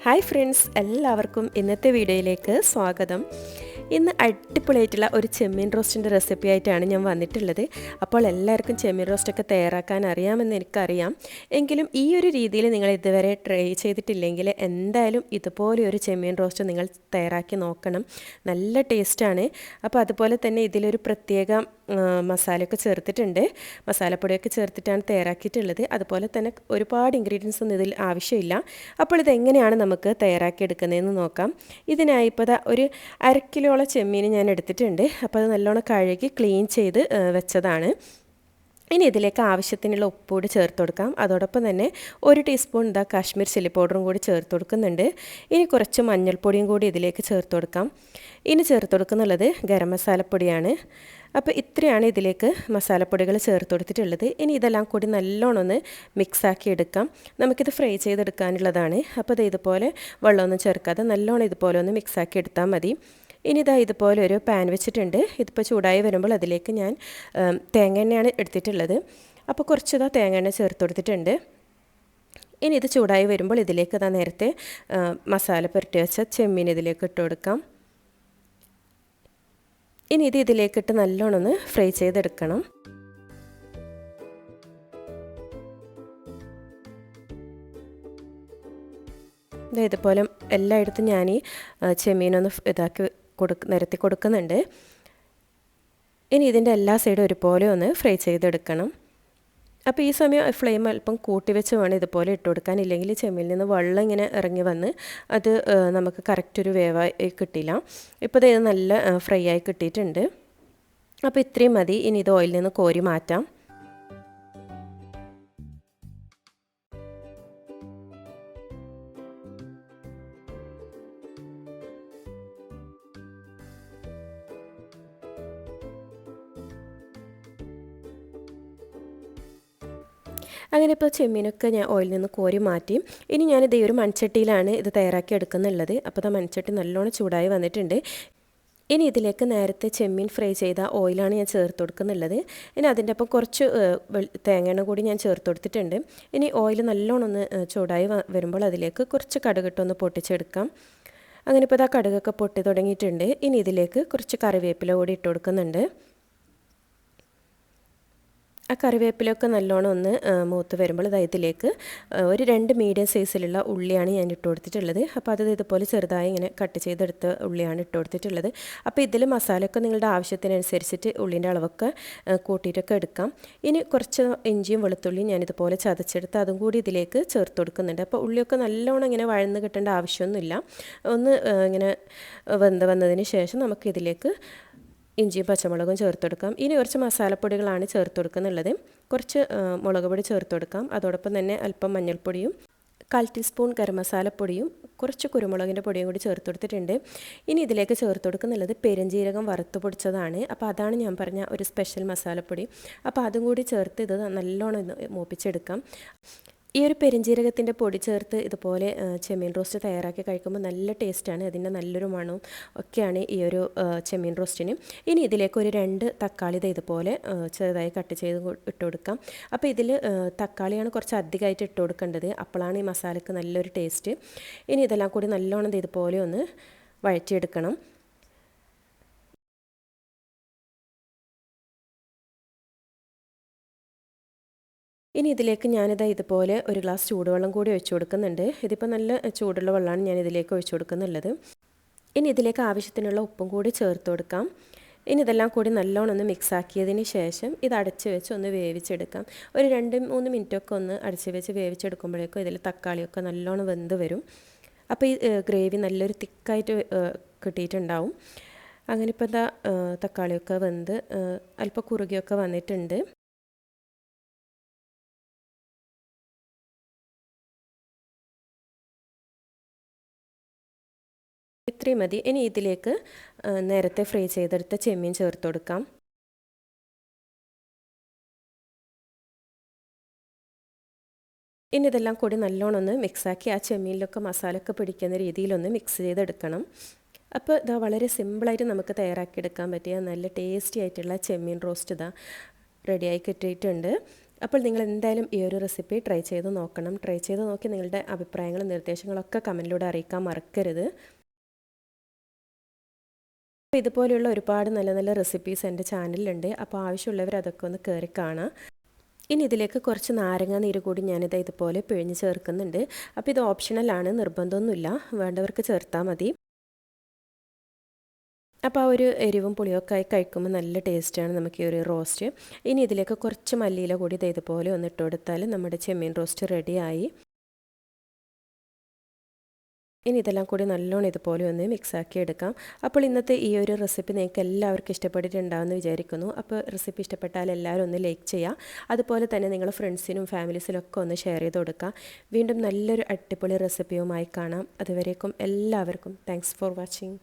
Hi friends, എല്ലാവർക്കും ഇന്നത്തെ വീഡിയോയിലേക്ക് സ്വാഗതം. ഇന്ന് അടിപൊളിയായിട്ടുള്ള ഒരു ചെമ്മീൻ റോസ്റ്റിൻ്റെ റെസിപ്പി ആയിട്ടാണ് ഞാൻ വന്നിട്ടുള്ളത്. അപ്പോൾ എല്ലാവർക്കും ചെമ്മീൻ റോസ്റ്റൊക്കെ തയ്യാറാക്കാൻ അറിയാമെന്ന് എനിക്കറിയാം. എങ്കിലും ഈ ഒരു രീതിയിൽ നിങ്ങൾ ഇതുവരെ ട്രൈ ചെയ്തിട്ടില്ലെങ്കിൽ എന്തായാലും ഇതുപോലെ ഒരു ചെമ്മീൻ റോസ്റ്റ് നിങ്ങൾ തയ്യാറാക്കി നോക്കണം. നല്ല ടേസ്റ്റാണ്. അപ്പോൾ അതുപോലെ തന്നെ ഇതിലൊരു പ്രത്യേക മസാലയൊക്കെ ചേർത്തിട്ടുണ്ട്. മസാലപ്പൊടിയൊക്കെ ചേർത്തിട്ടാണ് തയ്യാറാക്കിയിട്ടുള്ളത്. അതുപോലെ തന്നെ ഒരുപാട് ഇൻഗ്രീഡിയൻസ് ഒന്നും ഇതിൽ ആവശ്യമില്ല. അപ്പോൾ ഇതെങ്ങനെയാണ് നമുക്ക് തയ്യാറാക്കിയെടുക്കുന്നതെന്ന് നോക്കാം. ഇതിനായി ഇപ്പോൾ ഒരു 1/2 കിലോളം ചെമ്മീൻ ഞാൻ എടുത്തിട്ടുണ്ട്. അപ്പോൾ അത് നല്ലോണം കഴുകി ക്ലീൻ ചെയ്ത് വെച്ചതാണ്. ഇനി ഇതിലേക്ക് ആവശ്യത്തിനുള്ള ഉപ്പുകൂടി ചേർത്ത് കൊടുക്കാം. അതോടൊപ്പം തന്നെ 1 ടീസ്പൂൺ കാശ്മീർ ചില്ലി പൗഡറും കൂടി ചേർത്ത് കൊടുക്കുന്നുണ്ട്. ഇനി കുറച്ച് മഞ്ഞൾപ്പൊടിയും കൂടി ഇതിലേക്ക് ചേർത്ത് കൊടുക്കാം. ഇനി ചേർത്ത് കൊടുക്കുന്നുള്ളത് ഗരം മസാലപ്പൊടിയാണ്. അപ്പോൾ ഇത്രയാണ് ഇതിലേക്ക് മസാലപ്പൊടികൾ ചേർത്ത് കൊടുത്തിട്ടുള്ളത്. ഇനി ഇതെല്ലാം കൂടി നല്ലോണം ഒന്ന് മിക്സാക്കി എടുക്കാം. നമുക്കിത് ഫ്രൈ ചെയ്തെടുക്കാനുള്ളതാണ്. അപ്പോൾ ഇതുപോലെ വെള്ളമൊന്നും ചേർക്കാതെ നല്ലോണം ഇതുപോലെ ഒന്ന് മിക്സാക്കി എടുത്താൽ മതി. ഇനി ഇതുപോലെ ഒരു പാൻ വെച്ചിട്ടുണ്ട്. ഇതിപ്പോൾ ചൂടായി വരുമ്പോൾ അതിലേക്ക് ഞാൻ തേങ്ങ എണ്ണയാണ് എടുത്തിട്ടുള്ളത്. അപ്പോൾ കുറച്ച് തേങ്ങ എണ്ണ ചേർത്ത് കൊടുത്തിട്ടുണ്ട്. ഇനി ഇത് ചൂടായി വരുമ്പോൾ ഇതിലേക്ക് നേരത്തെ മസാല പുരട്ടി വെച്ച ചെമ്മീൻ ഇതിലേക്ക് ഇട്ട് കൊടുക്കാം. ഇനി ഇതിലേക്കിട്ട് നല്ലോണം ഒന്ന് ഫ്രൈ ചെയ്തെടുക്കണം. ഇതുപോലെ എല്ലായിടത്തും ഞാൻ ഈ ചെമ്മീനൊന്ന് നിരത്തി കൊടുക്കുന്നുണ്ട്. ഇനി ഇതിൻ്റെ എല്ലാ സൈഡും ഒരുപോലെ ഒന്ന് ഫ്രൈ ചെയ്തെടുക്കണം. അപ്പോൾ ഈ സമയം ഫ്ലെയിം അല്പം കൂട്ടി വെച്ച് വേണം ഇതുപോലെ ഇട്ട് കൊടുക്കാൻ. ഇല്ലെങ്കിൽ ചെമ്മീനിൽ നിന്ന് വെള്ളം ഇങ്ങനെ ഇറങ്ങി വന്ന് അത് നമുക്ക് കറക്റ്റ് ഒരു വേവായി കിട്ടില്ല. ഇപ്പോൾ ഇത് നല്ല ഫ്രൈ ആയി കിട്ടിയിട്ടുണ്ട്. അപ്പോൾ ഇത്രയും മതി. ഇനി ഇത് ഓയിലിൽ നിന്ന് കോരി മാറ്റാം. അങ്ങനെ ഇപ്പോൾ ചെമ്മീനൊക്കെ ഞാൻ ഓയിലിൽ നിന്ന് കോരി മാറ്റി. ഇനി ഞാനിത് ഒരു മൺചട്ടിയിലാണ് ഇത് തയ്യാറാക്കി എടുക്കുന്നുള്ളത്. അപ്പോൾ ആ മൺചട്ടി നല്ലോണം ചൂടായി വന്നിട്ടുണ്ട്. ഇനി ഇതിലേക്ക് നേരത്തെ ചെമ്മീൻ ഫ്രൈ ചെയ്ത ഓയിലാണ് ഞാൻ ചേർത്ത് കൊടുക്കുന്നുള്ളത്. ഇനി അതിൻ്റെ ഒപ്പം കുറച്ച് തേങ്ങ കൂടി ഞാൻ ചേർത്ത് കൊടുത്തിട്ടുണ്ട്. ഇനി ഓയിൽ നല്ലോണം ഒന്ന് ചൂടായി വരുമ്പോൾ അതിലേക്ക് കുറച്ച് കടുകിട്ടൊന്ന് പൊട്ടിച്ചെടുക്കാം. അങ്ങനെ ഇപ്പോൾ കടുകൊക്കെ പൊട്ടി തുടങ്ങിയിട്ടുണ്ട്. ഇനി ഇതിലേക്ക് കുറച്ച് കറിവേപ്പില കൂടി ഇട്ട് കൊടുക്കുന്നുണ്ട്. ആ കറിവേപ്പിലൊക്കെ നല്ലോണം ഒന്ന് മൂത്ത് വരുമ്പോൾ ഇതിലേക്ക് ഒരു 2 മീഡിയം സൈസിലുള്ള ഉള്ളിയാണ് ഞാൻ ഇട്ട് കൊടുത്തിട്ടുള്ളത്. അപ്പോൾ അത് ഇതുപോലെ ചെറുതായി ഇങ്ങനെ കട്ട് ചെയ്തെടുത്ത ഉള്ളിയാണ് ഇട്ട് കൊടുത്തിട്ടുള്ളത്. അപ്പോൾ ഇതിൽ മസാലയൊക്കെ നിങ്ങളുടെ ആവശ്യത്തിനനുസരിച്ചിട്ട് ഉള്ളിൻ്റെ അളവൊക്കെ കൂട്ടിയിട്ടൊക്കെ എടുക്കാം. ഇനി കുറച്ച് ഇഞ്ചിയും വെളുത്തുള്ളിയും ഞാനിതുപോലെ ചതച്ചെടുത്ത് അതും കൂടി ഇതിലേക്ക് ചേർത്ത് കൊടുക്കുന്നുണ്ട്. അപ്പോൾ ഉള്ളിയൊക്കെ നല്ലോണം ഇങ്ങനെ വഴന്ന് കിട്ടേണ്ട ആവശ്യമൊന്നുമില്ല. ഒന്ന് ഇങ്ങനെ വന്നതിന് ശേഷം നമുക്കിതിലേക്ക് ഇഞ്ചിയും പച്ചമുളകും ചേർത്ത് കൊടുക്കാം. ഇനി കുറച്ച് മസാലപ്പൊടികളാണ് ചേർത്ത് കൊടുക്കുന്നുള്ളത്. കുറച്ച് മുളക് പൊടി ചേർത്ത് കൊടുക്കാം. അതോടൊപ്പം തന്നെ അല്പം മഞ്ഞൾപ്പൊടിയും 1/4 ടീസ്പൂൺ ഗരം മസാലപ്പൊടിയും കുറച്ച് കുരുമുളകിൻ്റെ പൊടിയും കൂടി ചേർത്ത് കൊടുത്തിട്ടുണ്ട്. ഇനി ഇതിലേക്ക് ചേർത്ത് കൊടുക്കുന്നുള്ളത് പെരുംജീരകം വറുത്ത് പൊടിച്ചതാണ്. അപ്പോൾ അതാണ് ഞാൻ പറഞ്ഞ ഒരു സ്പെഷ്യൽ മസാലപ്പൊടി. അപ്പോൾ അതും കൂടി ചേർത്ത് ഇത് നല്ലോണം മൂപ്പിച്ചെടുക്കാം. ഈ ഒരു പെരുംജീരകത്തിൻ്റെ പൊടി ചേർത്ത് ഇതുപോലെ ചെമ്മീൻ റോസ്റ്റ് തയ്യാറാക്കി കഴിക്കുമ്പോൾ നല്ല ടേസ്റ്റാണ്. അതിൻ്റെ നല്ലൊരു മണവും ഒക്കെയാണ് ഈ ഒരു ചെമ്മീൻ റോസ്റ്റിന്. ഇനി ഇതിലേക്ക് ഒരു 2 തക്കാളി ഇതുപോലെ ചെറുതായി കട്ട് ചെയ്ത് ഇട്ട് കൊടുക്കാം. അപ്പോൾ ഇതിൽ തക്കാളിയാണ് കുറച്ച് അധികമായിട്ട് ഇട്ട് കൊടുക്കേണ്ടത്. അപ്പോഴാണ് ഈ മസാലയ്ക്ക് നല്ലൊരു ടേസ്റ്റ്. ഇനി ഇതെല്ലാം കൂടി നല്ലോണം ഇതുപോലെ ഒന്ന് വഴറ്റിയെടുക്കണം. ഇനി ഇതിലേക്ക് ഇതുപോലെ ഒരു ഗ്ലാസ് ചൂടുവെള്ളം കൂടി ഒഴിച്ചു കൊടുക്കുന്നുണ്ട്. ഇതിപ്പോൾ നല്ല ചൂടുള്ള വെള്ളമാണ് ഞാൻ ഇതിലേക്ക് ഒഴിച്ചു കൊടുക്കുന്നുള്ളത്. ഇനി ഇതിലേക്ക് ആവശ്യത്തിനുള്ള ഉപ്പും കൂടി ചേർത്ത് കൊടുക്കാം. ഇനി ഇതെല്ലാം കൂടി നല്ലോണം ഒന്ന് മിക്സാക്കിയതിന് ശേഷം ഇത് അടച്ച് വെച്ച് ഒന്ന് വേവിച്ചെടുക്കാം. ഒരു 2-3 മിനിറ്റൊക്കെ ഒന്ന് അടച്ച് വെച്ച് വേവിച്ചെടുക്കുമ്പോഴേക്കും ഇതിൽ തക്കാളിയൊക്കെ നല്ലോണം വെന്ത് വരും. അപ്പോൾ ഈ ഗ്രേവി നല്ലൊരു തിക്കായിട്ട് കിട്ടിയിട്ടുണ്ടാവും. അങ്ങനെ ഇപ്പോൾ തക്കാളിയൊക്കെ വെന്ത് അല്പം കുറുകിയൊക്കെ വന്നിട്ടുണ്ട്. ഇത്രയും മതി. ഇനി ഇതിലേക്ക് നേരത്തെ ഫ്രൈ ചെയ്തെടുത്ത ചെമ്മീൻ ചേർത്ത് കൊടുക്കാം. ഇനി ഇതെല്ലാം കൂടി നല്ലോണം ഒന്ന് മിക്സാക്കി ആ ചെമ്മീനിലൊക്കെ മസാലയൊക്കെ പിടിക്കുന്ന രീതിയിലൊന്ന് മിക്സ് ചെയ്തെടുക്കണം. അപ്പോൾ വളരെ സിമ്പിളായിട്ട് നമുക്ക് തയ്യാറാക്കിയെടുക്കാൻ പറ്റിയ നല്ല ടേസ്റ്റി ആയിട്ടുള്ള ചെമ്മീൻ റോസ്റ്റ് റെഡിയായി കിട്ടിയിട്ടുണ്ട്. അപ്പോൾ നിങ്ങൾ എന്തായാലും ഈ ഒരു റെസിപ്പി ട്രൈ ചെയ്ത് നോക്കണം. ട്രൈ ചെയ്ത് നോക്കി നിങ്ങളുടെ അഭിപ്രായങ്ങളും നിർദ്ദേശങ്ങളൊക്കെ കമൻറ്റിലൂടെ അറിയിക്കാൻ മറക്കരുത്. ഇതുപോലെയുള്ള ഒരുപാട് നല്ല നല്ല റെസിപ്പീസ് എൻ്റെ ചാനലിലുണ്ട്. അപ്പോൾ ആവശ്യമുള്ളവർ അതൊക്കെ ഒന്ന് കയറി കാണാം. ഇനി ഇതിലേക്ക് കുറച്ച് നാരങ്ങ നീര് കൂടി ഞാനിത് ഇതുപോലെ പിഴിഞ്ഞ് ചേർക്കുന്നുണ്ട്. അപ്പോൾ ഇത് ഓപ്ഷണലാണ്, നിർബന്ധമൊന്നുമില്ല, വേണ്ടവർക്ക് ചേർത്താൽ മതി. അപ്പോൾ ആ ഒരു എരിവും പുളിയൊക്കെ ആയി കഴിക്കുമ്പോൾ നല്ല ടേസ്റ്റാണ് നമുക്ക് ഈ ഒരു റോസ്റ്റ്. ഇനി ഇതിലേക്ക് കുറച്ച് മല്ലിയില കൂടി ഇതുപോലെ ഒന്ന് ഇട്ട് കൊടുത്താൽ നമ്മുടെ ചെമ്മീൻ റോസ്റ്റ് റെഡിയായി. ഇനി ഇതെല്ലാം കൂടി നല്ലോണം ഇതുപോലെ ഒന്ന് മിക്സാക്കി എടുക്കാം. അപ്പോൾ ഇന്നത്തെ ഈ ഒരു റെസിപ്പി നിങ്ങൾക്ക് എല്ലാവർക്കും ഇഷ്ടപ്പെട്ടിട്ടുണ്ടാകുമെന്ന് വിചാരിക്കുന്നു. അപ്പോൾ റെസിപ്പി ഇഷ്ടപ്പെട്ടാൽ എല്ലാവരും ഒന്ന് ലൈക്ക് ചെയ്യുക. അതുപോലെ തന്നെ നിങ്ങൾ ഫ്രണ്ട്സിനും ഫാമിലീസിനൊക്കെ ഒന്ന് ഷെയർ ചെയ്ത് കൊടുക്കുക. വീണ്ടും നല്ലൊരു അടിപൊളി റെസിപ്പിയുമായി കാണാം. അതുവരേക്കും എല്ലാവർക്കും താങ്ക്സ് ഫോർ വാച്ചിങ്.